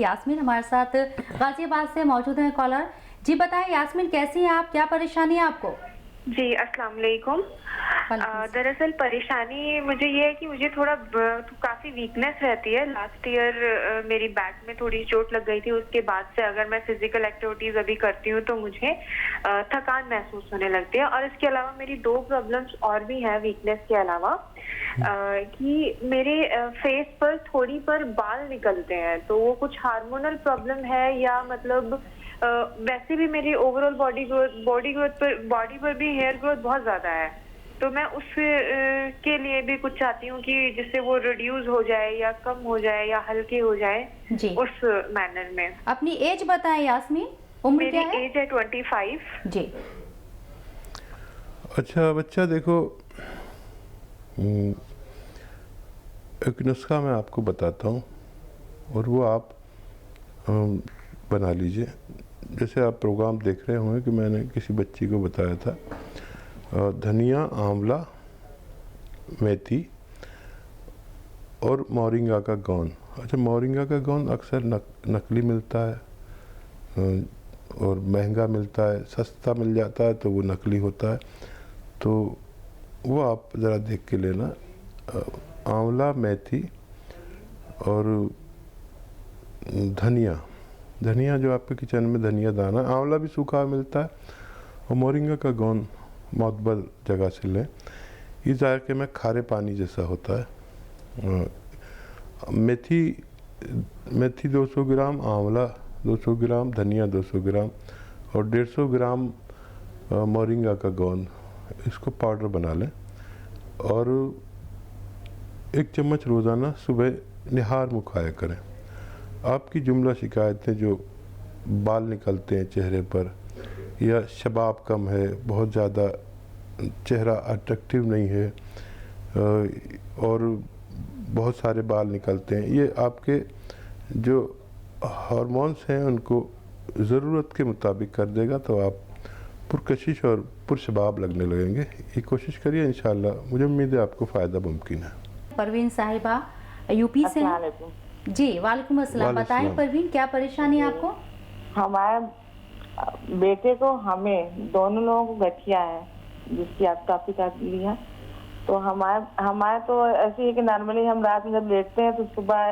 यास्मीन हमारे साथ गाजियाबाद से मौजूद हैं कॉलर। जी बताएं यास्मीन, कैसी हैं आप, क्या परेशानी है आपको? जी, अस्सलाम वालेकुम। दरअसल परेशानी मुझे ये है कि मुझे थोड़ा काफ़ी वीकनेस रहती है। लास्ट ईयर मेरी बैक में थोड़ी चोट लग गई थी, उसके बाद से अगर मैं फ़िज़िकल एक्टिविटीज़ अभी करती हूँ तो मुझे थकान महसूस होने लगती है। और इसके अलावा मेरी 2 प्रॉब्लम्स और भी हैं वीकनेस के अलावा, कि मेरे फेस पर थोड़ी पर बाल निकलते हैं, तो वो कुछ हार्मोनल प्रॉब्लम है या मतलब वैसे भी मेरी ओवरऑल बॉडी पर भी हेयर ग्रोथ बहुत ज़्यादा है। तो मैं उस के लिए भी कुछ चाहती हूँ कि जिससे वो रिड्यूस हो जाए या कम हो जाए या हल्के हो जाए, जी उस मैनर में। अपनी एज बताएं यास्मीन, उम्र मेरी क्या है? एज है 25। जी अच्छा बच्चा, देखो एक नुस्खा मैं आपको बताता हूँ और वो आप बना लीजिए। जैसे आप प्रोग्राम देख रहे होंगे कि मैंने किसी बच्ची को बताया था, धनिया, आंवला, मेथी और मोरिंगा का गोंद। अच्छा, मोरिंगा का गोंद अक्सर नकली मिलता है और महंगा मिलता है। सस्ता मिल जाता है तो वो नकली होता है, तो वो आप ज़रा देख के लेना। आंवला, मेथी और धनिया जो आपके किचन में धनिया दाना, आंवला भी सूखा मिलता है, और मोरिंगा का गोंद मोतबर जगह से लें। ये जायके में खारे पानी जैसा होता है। मेथी 200 ग्राम, आंवला 200 ग्राम, धनिया 200 ग्राम और 150 ग्राम मोरिंगा का गोंद, इसको पाउडर बना लें। और 1 चम्मच रोज़ाना सुबह निहार मुँह खाया करें। आपकी जुमला शिकायतें, जो बाल निकलते हैं चेहरे पर, या शबाब कम है, बहुत ज़्यादा चेहरा अट्रैक्टिव नहीं है, और बहुत सारे बाल निकलते हैं, ये आपके जो हार्मोन्स हैं उनको ज़रूरत के मुताबिक कर देगा, तो आप पुरकशिश और पुरशबाब लगने लगेंगे। ये कोशिश करिए, इंशाल्लाह मुझे उम्मीद है आपको फ़ायदा मुमकिन है। परवीन साहिबा यूपी से हैं। जी वालेकुम अस्सलाम। बताएं परवीन, क्या परेशानी है आपको? हमारे बेटे को, हमें दोनों लोगों को गठिया है, जिसकी आप काफी ली है। तो हमारे तो ऐसी है कि नॉर्मली हम रात में जब लेटते हैं तो सुबह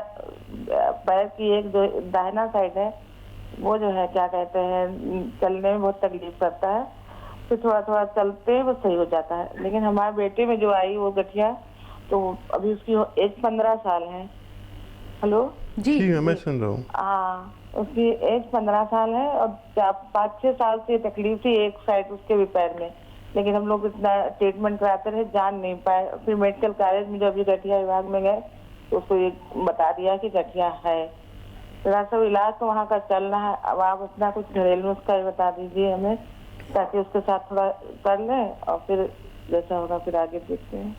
पैर की एक जो दाहिना साइड है वो जो है क्या कहते हैं, चलने में बहुत तकलीफ करता है, फिर थोड़ा थोड़ा चलते हैं वो सही हो जाता है। लेकिन हमारे बेटे में जो आई वो गठिया, तो अभी उसकी एज 15 साल है। हेलो जी मैं सुन रहा हूँ। हाँ, उसकी एज 15 साल है और 5-6 साल से तकलीफ थी एक साइड उसके भी पैर में, लेकिन हम लोग इतना ट्रीटमेंट कराते रहे, जान नहीं पाए। फिर मेडिकल कॉलेज में जब भी गठिया विभाग में गए तो उसको ये बता दिया कि गठिया है। थोड़ा सा इलाज तो वहाँ का चल रहा है। अब आप अपना कुछ घरेलू नुस्खा बता दीजिए हमें, ताकि उसके साथ थोड़ा कर लें और फिर जैसा होगा फिर आगे देखते हैं।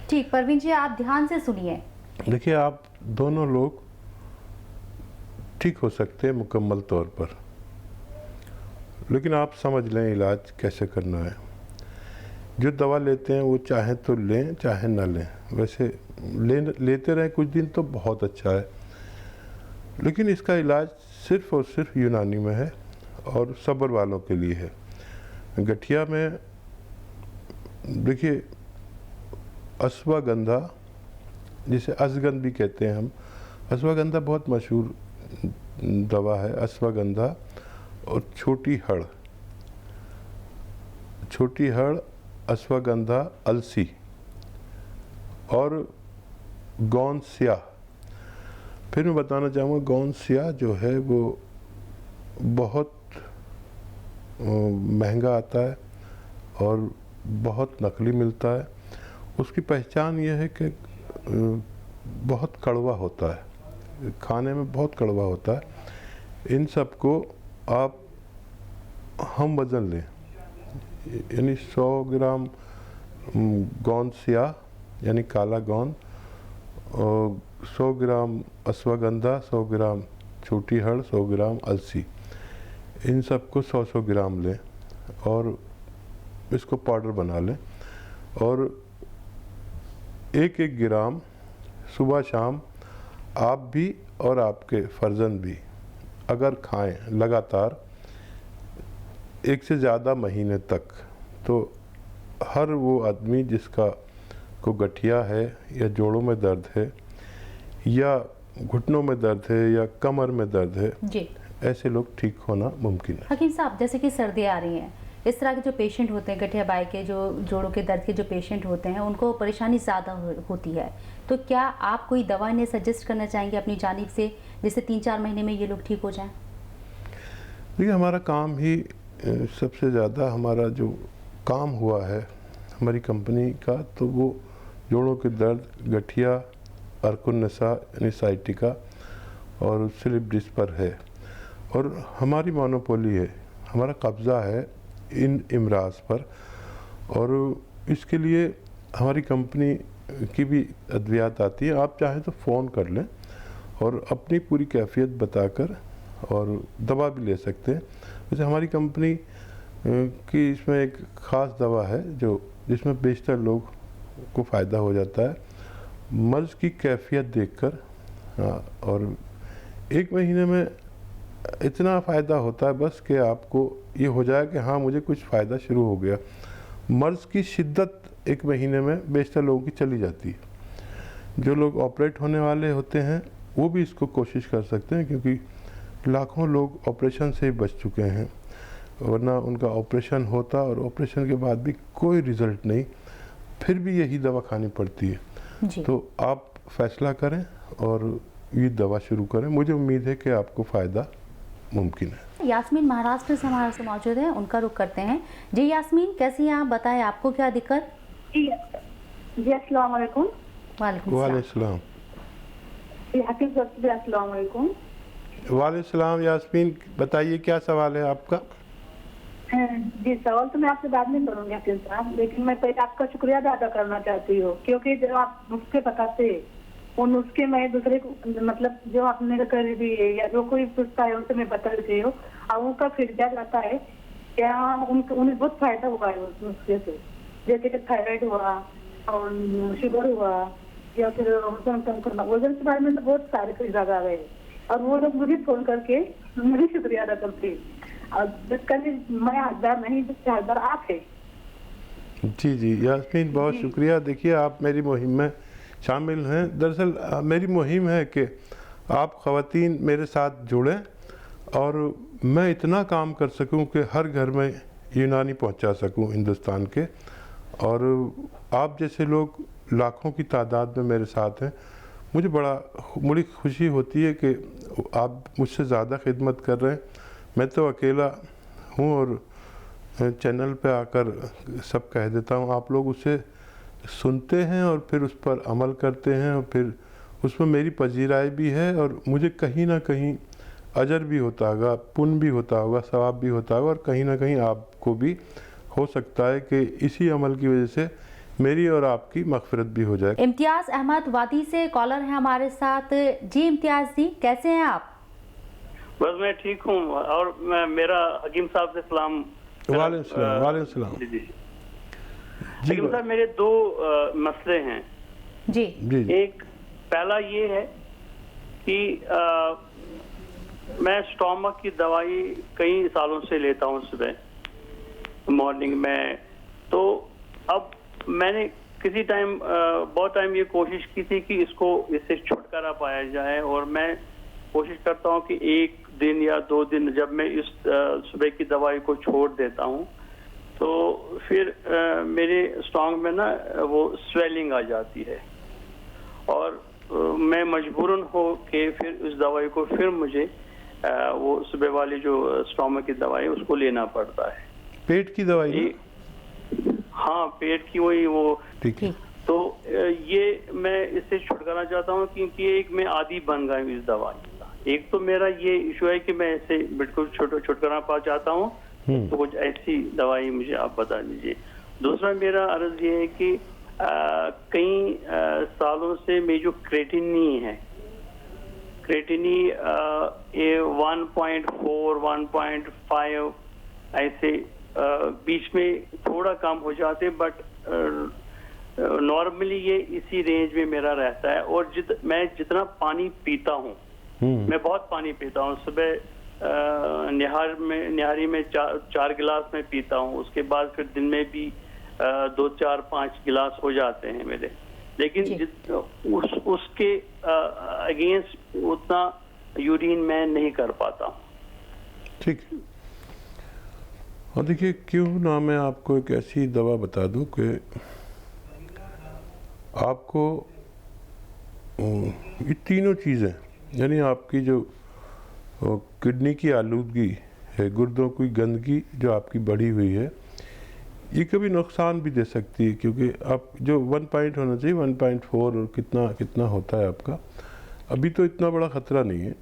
ठीक परवीन जी, आप ध्यान से सुनिए। देखिए, आप दोनों लोग ठीक हो सकते हैं मुकम्मल तौर पर, लेकिन आप समझ लें इलाज कैसे करना है। जो दवा लेते हैं वो चाहे तो लें चाहे ना लें, वैसे लेते रहें कुछ दिन तो बहुत अच्छा है, लेकिन इसका इलाज सिर्फ़ और सिर्फ यूनानी में है और सब्र वालों के लिए है। गठिया में देखिए, अश्वगंधा, जिसे अश्वगंध भी कहते हैं हम, अश्वगंधा बहुत मशहूर दवा है। अश्वगंधा और छोटी हड़, अश्वगंधा, अलसी और गोंद स्याह। फिर मैं बताना चाहूँगा, गोंद स्याह जो है वो बहुत महंगा आता है और बहुत नकली मिलता है। उसकी पहचान ये है कि बहुत कड़वा होता है, खाने में बहुत कड़वा होता है। इन सब को आप हम वज़न लें, यानी 100 ग्राम गोंद स्याह यानी काला गोंद, और 100 ग्राम अश्वगंधा, 100 ग्राम छोटी हड़, 100 ग्राम अलसी, इन सब को 100-100 ग्राम लें और इसको पाउडर बना लें। और 1-1 ग्राम सुबह शाम आप भी और आपके फर्जंद भी अगर खाएं लगातार 1 से ज़्यादा महीने तक, तो हर वो आदमी जिसका को गठिया है या जोड़ों में दर्द है या घुटनों में दर्द है या कमर में दर्द है जी, ऐसे लोग ठीक होना मुमकिन है। हकीम साहब, जैसे कि सर्दी आ रही है, इस तरह के जो पेशेंट होते हैं, गठिया बाई के जो जोड़ों के दर्द के जो पेशेंट होते हैं, उनको परेशानी ज़्यादा होती है, तो क्या आप कोई दवा इन्हें सजेस्ट करना चाहेंगे अपनी जानिब से, जिससे 3-4 महीने में ये लोग ठीक हो जाएं? देखिए, हमारा काम ही सबसे ज़्यादा हमारा जो काम हुआ है हमारी कंपनी का, तो वो जोड़ों के दर्द, गठिया, अर्कुन नसा यानी साइटिका और स्लिप डिस्क पर है, और हमारी मोनोपोली है, हमारा कब्ज़ा है इन इमराज पर, और इसके लिए हमारी कंपनी की भी अद्वियात आती है। आप चाहें तो फ़ोन कर लें और अपनी पूरी कैफियत बताकर और दवा भी ले सकते हैं। वैसे हमारी कंपनी की इसमें एक ख़ास दवा है जो जिसमें बेशतर लोग को फ़ायदा हो जाता है, मर्ज़ की कैफियत देखकर। और 1 महीने में इतना फ़ायदा होता है बस कि आपको ये हो जाए कि हाँ मुझे कुछ फ़ायदा शुरू हो गया। मर्ज़ की शिद्दत 1 महीने में बेशतर लोगों की चली जाती है। जो लोग ऑपरेट होने वाले होते हैं वो भी इसको कोशिश कर सकते हैं, क्योंकि लाखों लोग ऑपरेशन से ही बच चुके हैं, वरना उनका ऑपरेशन होता और ऑपरेशन के बाद भी कोई रिज़ल्ट नहीं, फिर भी यही दवा खानी पड़ती है जी। तो आप फैसला करें और ये दवा शुरू करें। मुझे उम्मीद है कि आपको फ़ायदा मुमकिन है। यास्मीन महाराष्ट्र से हमारे से मौजूद है, उनका रुख करते हैं। जी यास्मीन, कैसी हैं आप? बताएं आपको क्या दिक्कत? जी अस्सलाम वालेकुम। वालेकुम वालेकुम जी हकीम साहब जी अस्सलाम वालेकुम। वालेकुम। यास्मीन बताइए क्या सवाल है आपका? जी सवाल तो मैं आपसे बाद में करूँगी हकीम साहब, लेकिन मैं पहले आपका शुक्रिया अदा करना चाहती हूँ, क्योंकि जो आप नुस्खे बताते वो नुस्खे मैं दूसरे को मतलब जो आपने कर दिए या जो कोई पूछता है उनसे मैं बता देती हूँ और उनका फीडबैक आता है क्या उन्हें बहुत फायदा हुआ है उस नुस्खे से, जैसे कि थायराइड हुआ और शुगर हुआ या फिर वजन कम करना, वजन के बारे में तो बहुत सारे फीडबैक आ गए और वो लोग मुझे फोन करके मुझे शुक्रिया अदा करते और मैं हकदार नहीं, जिसके हकदार आप है। जी जी यास्मीन, बहुत शुक्रिया। देखिए, आप मेरी मुहिम में शामिल हैं। दरअसल मेरी मुहिम है कि आप ख़वातीन मेरे साथ जुड़ें और मैं इतना काम कर सकूं कि हर घर में यूनानी पहुंचा सकूं हिंदुस्तान के, और आप जैसे लोग लाखों की तादाद में मेरे साथ हैं। मुझे बड़ी खुशी होती है कि आप मुझसे ज़्यादा खिदमत कर रहे हैं। मैं तो अकेला हूँ और चैनल पे आकर सब कह देता हूँ, आप लोग उसे सुनते हैं और फिर उस पर अमल करते हैं और फिर उसमें मेरी पजीराई भी है और मुझे कहीं ना कहीं अजर भी होता होगा, पुण्य भी होता होगा, सवाब भी होता होगा, और कहीं ना कहीं आपको भी हो सकता है कि इसी अमल की वजह से मेरी और आपकी मग़फ़िरत भी हो जाए। इम्तियाज़ अहमद वादी से कॉलर हैं हमारे साथ। जी इम्तियाज़ जी, कैसे हैं आप? बस मैं ठीक हूँ, और मेरा हकीम साहब से सलाम। वालेकुम। जी हकीम साहब, मेरे 2 मसले हैं। जी जी। एक पहला ये है कि मैं स्टोमक की दवाई कई सालों से लेता हूँ सुबह मॉर्निंग में, तो अब मैंने किसी टाइम बहुत टाइम ये कोशिश की थी कि इससे छुटकारा पाया जाए, और मैं कोशिश करता हूँ कि 1 दिन या 2 दिन जब मैं इस सुबह की दवाई को छोड़ देता हूँ तो फिर मेरे स्टोमक में ना वो स्वेलिंग आ जाती है, और मैं मजबूरन हो के फिर उस दवाई को फिर मुझे वो सुबह वाली जो स्टोमक की दवाई उसको लेना पड़ता है। पेट की दवाई? हाँ, पेट की वही वो। ठीक है। तो ये मैं इससे छुटकारा चाहता हूँ, क्योंकि एक मैं आदी बन गया हूँ इस दवाई का। एक तो मेरा ये इशू है कि मैं इससे बिल्कुल छुटकारा पा चाहता हूँ, तो कुछ ऐसी दवाई मुझे आप बता दीजिए। दूसरा मेरा अर्ज ये है कि कई सालों से मेरी जो क्रेटिनी है, क्रेटिनी 1.4 1.5 ऐसे बीच में थोड़ा कम हो जाते, बट नॉर्मली ये इसी रेंज में मेरा रहता है। और मैं जितना पानी पीता हूँ, मैं बहुत पानी पीता हूँ। सुबह निहारी में 4 गिलास में पीता हूँ, उसके बाद फिर दिन में भी 2, 4, 5 गिलास हो जाते हैं मेरे। लेकिन उसके अगेंस्ट उतना यूरिन मैं नहीं कर पाता। ठीक है। और देखिए, क्यों ना मैं आपको एक ऐसी दवा बता दूं कि आपको ये तीनों चीज़ें, यानी आपकी जो किडनी की आलूदगी है, गुर्दों की गंदगी जो आपकी बढ़ी हुई है, ये कभी नुकसान भी दे सकती है। क्योंकि आप जो 1 पॉइंट होना चाहिए 1.4 और कितना होता है आपका, अभी तो इतना बड़ा ख़तरा नहीं है,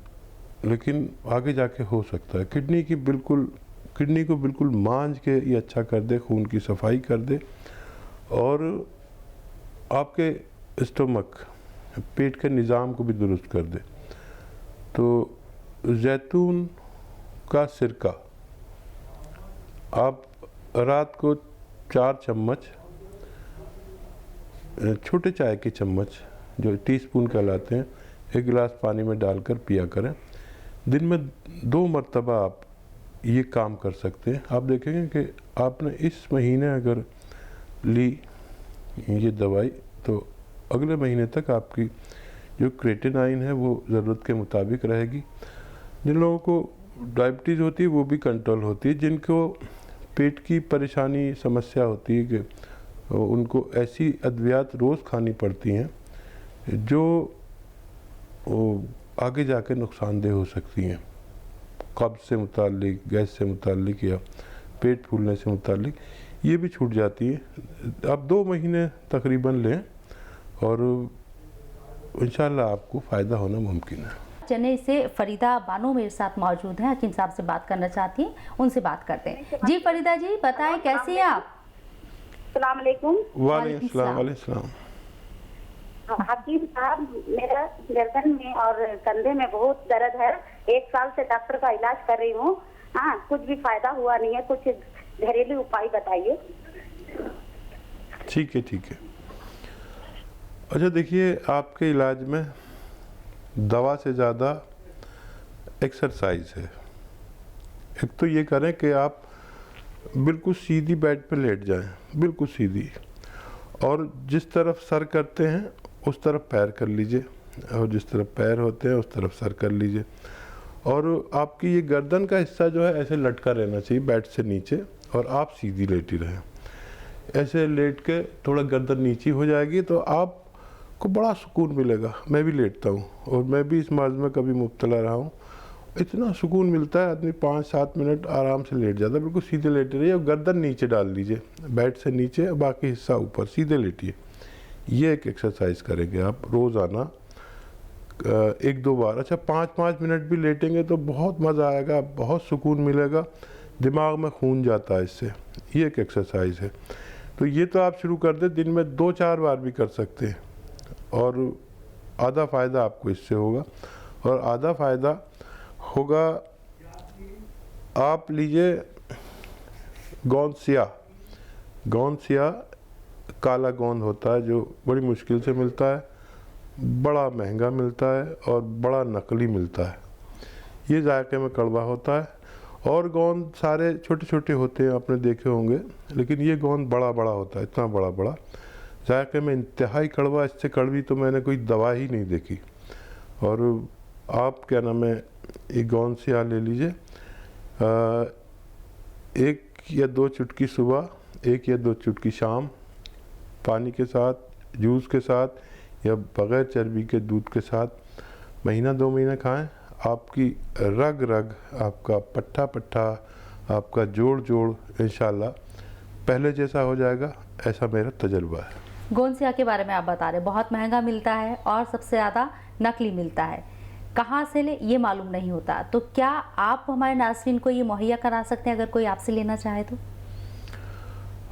लेकिन आगे जाके हो सकता है। किडनी को बिल्कुल मांझ के ये अच्छा कर दे, खून की सफाई कर दे और आपके स्टमक, पेट के निज़ाम को भी दुरुस्त कर दे। तो जैतून का सिरका आप रात को 4 चम्मच, छोटे चाय के चम्मच जो टीस्पून कहलाते हैं, 1 गिलास पानी में डालकर पिया करें। दिन में 2 मरतबा आप ये काम कर सकते हैं। आप देखेंगे कि आपने इस महीने अगर ली ये दवाई तो अगले महीने तक आपकी जो क्रेटिनाइन है वो ज़रूरत के मुताबिक रहेगी। जिन लोगों को डायबिटीज़ होती है वो भी कंट्रोल होती है। जिनको पेट की परेशानी समस्या होती है कि उनको ऐसी अद्वियात रोज़ खानी पड़ती हैं जो आगे जाके नुकसानदेह हो सकती हैं, कब्ज़ से मुताल्लिक, गैस से मुताल्लिक या पेट फूलने से मुताल्लिक, ये भी छूट जाती है। आप 2 महीने तकरीबन लें और इंशाल्लाह आपको फ़ायदा होना मुमकिन है। चेन्नई से फरीदा बानो मेरे साथ मौजूद हैं, हकीम साहब से बात करना चाहती हैं, उनसे बात करते हैं। जी फरीदा जी, बताएं कैसी हैं आप? अस्सलाम वालेकुम। वालेकुम सलाम। हकीम साहब, मेरा गर्दन में और कंधे में बहुत दर्द है। 1 साल से डॉक्टर का इलाज कर रही हूँ। हाँ, कुछ भी फायदा हुआ नहीं है। कुछ घरेलू उपाय बताइए। ठीक है। अच्छा देखिए, आपके इलाज में दवा से ज़्यादा एक्सरसाइज है। एक तो ये करें कि आप बिल्कुल सीधी बेड पे लेट जाएं, बिल्कुल सीधी, और जिस तरफ सर करते हैं उस तरफ पैर कर लीजिए, और जिस तरफ पैर होते हैं उस तरफ सर कर लीजिए। और आपकी ये गर्दन का हिस्सा जो है ऐसे लटका रहना चाहिए बेड से नीचे, और आप सीधी लेटी रहें। ऐसे लेट के थोड़ा गर्दन नीची हो जाएगी तो आपको बड़ा सुकून मिलेगा। मैं भी लेटता हूँ और मैं भी इस मर्ज़ में कभी मुब्तला रहा हूँ। इतना सुकून मिलता है, आदमी 5-7 मिनट आराम से लेट जाता है। बिल्कुल सीधे लेटे रहिए और गर्दन नीचे डाल लीजिए, बेड से नीचे, बाकी हिस्सा ऊपर, सीधे लेटिए। ये एक एक्सरसाइज करेंगे आप रोज़ाना 1-2 बार। अच्छा, 5-5 मिनट भी लेटेंगे तो बहुत मज़ा आएगा, बहुत सुकून मिलेगा, दिमाग में खून जाता है इससे। ये एक एक्सरसाइज है। तो ये तो आप शुरू कर दें, दिन में 2-4 बार भी कर सकते हैं और आधा फ़ायदा आपको इससे होगा। और आधा फ़ायदा होगा, आप लीजिए गोंद सिया, काला गोंद होता है जो बड़ी मुश्किल से मिलता है, बड़ा महंगा मिलता है और बड़ा नकली मिलता है। ये जायके में कड़वा होता है, और गोंद सारे छोटे छोटे होते हैं, आपने देखे होंगे, लेकिन ये गोंद बड़ा बड़ा होता है, इतना बड़ा बड़ा, जायके में इंतहाई कड़वा। इससे कड़वी तो मैंने कोई दवा ही नहीं देखी। और आप क्या नाम है, एक गोंद सिया ले लीजिए, 1 या 2 चुटकी सुबह, 1 या 2 चुटकी शाम, पानी के साथ, जूस के साथ या बग़ैर चर्बी के दूध के साथ, महीना 2 महीने खाएं। आपकी रग रग, आपका पट्टा पट्टा, आपका जोड़ जोड़ इंशाल्लाह पहले जैसा हो जाएगा, ऐसा मेरा तजर्बा है। गोंसिया के बारे में आप बता रहे, बहुत महंगा मिलता है और सबसे ज़्यादा नकली मिलता है, कहाँ से ले ये मालूम नहीं होता। तो क्या आप हमारे नाज़रीन को ये मुहैया करा सकते हैं अगर कोई आपसे लेना चाहे तो?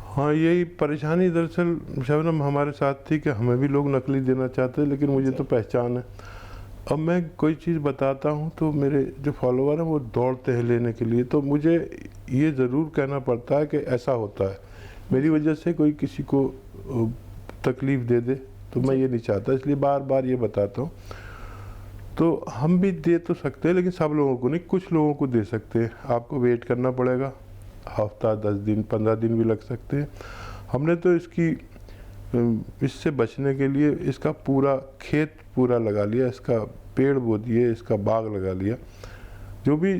हाँ, यही परेशानी दरअसल शबनम हमारे साथ थी कि हमें भी लोग नकली देना चाहते हैं, लेकिन मुझे तो पहचान है। अब मैं कोई चीज़ बताता हूँ तो मेरे जो फॉलोवर हैं वो दौड़ते हैं लेने के लिए, तो मुझे ये ज़रूर कहना पड़ता है कि ऐसा होता है। मेरी वजह से कोई किसी को तकलीफ़ दे दे, तो मैं ये नहीं चाहता, इसलिए बार बार ये बताता हूँ। तो हम भी दे तो सकते हैं, लेकिन सब लोगों को नहीं, कुछ लोगों को दे सकते हैं। आपको वेट करना पड़ेगा, हफ्ता 10 दिन 15 दिन भी लग सकते हैं। हमने तो इससे बचने के लिए इसका पूरा खेत पूरा लगा लिया, इसका पेड़ बो दिए, इसका बाग लगा लिया। जो भी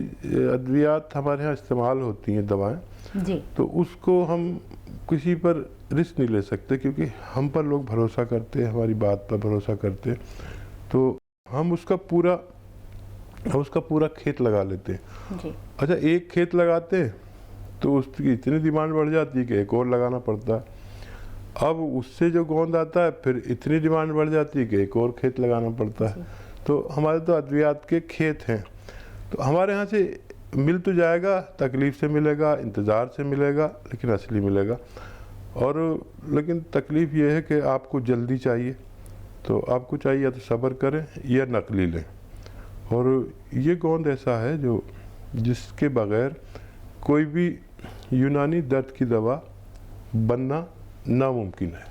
अद्वियात हमारे यहाँ इस्तेमाल होती हैं दवाएं जी, तो उसको हम किसी पर रिस्क नहीं ले सकते, क्योंकि हम पर लोग भरोसा करते हैं, हमारी बात पर भरोसा करते हैं, तो हम उसका पूरा खेत लगा लेते हैं जी। अच्छा, एक खेत लगाते हैं तो उसकी इतनी डिमांड बढ़ जाती है कि एक और लगाना पड़ता है। अब उससे जो गोंद आता है फिर इतनी डिमांड बढ़ जाती है कि एक और खेत लगाना पड़ता है। तो हमारे तो अद्वियात के खेत हैं, तो हमारे यहाँ से मिल तो जाएगा, तकलीफ़ से मिलेगा, इंतज़ार से मिलेगा, लेकिन असली मिलेगा। और लेकिन तकलीफ़ ये है कि आपको जल्दी चाहिए, तो आपको चाहिए या तो सब्र करें या नकली लें। और ये गोंद ऐसा है जिसके बग़ैर कोई भी यूनानी दर्द की दवा बनना नामुमकिन है।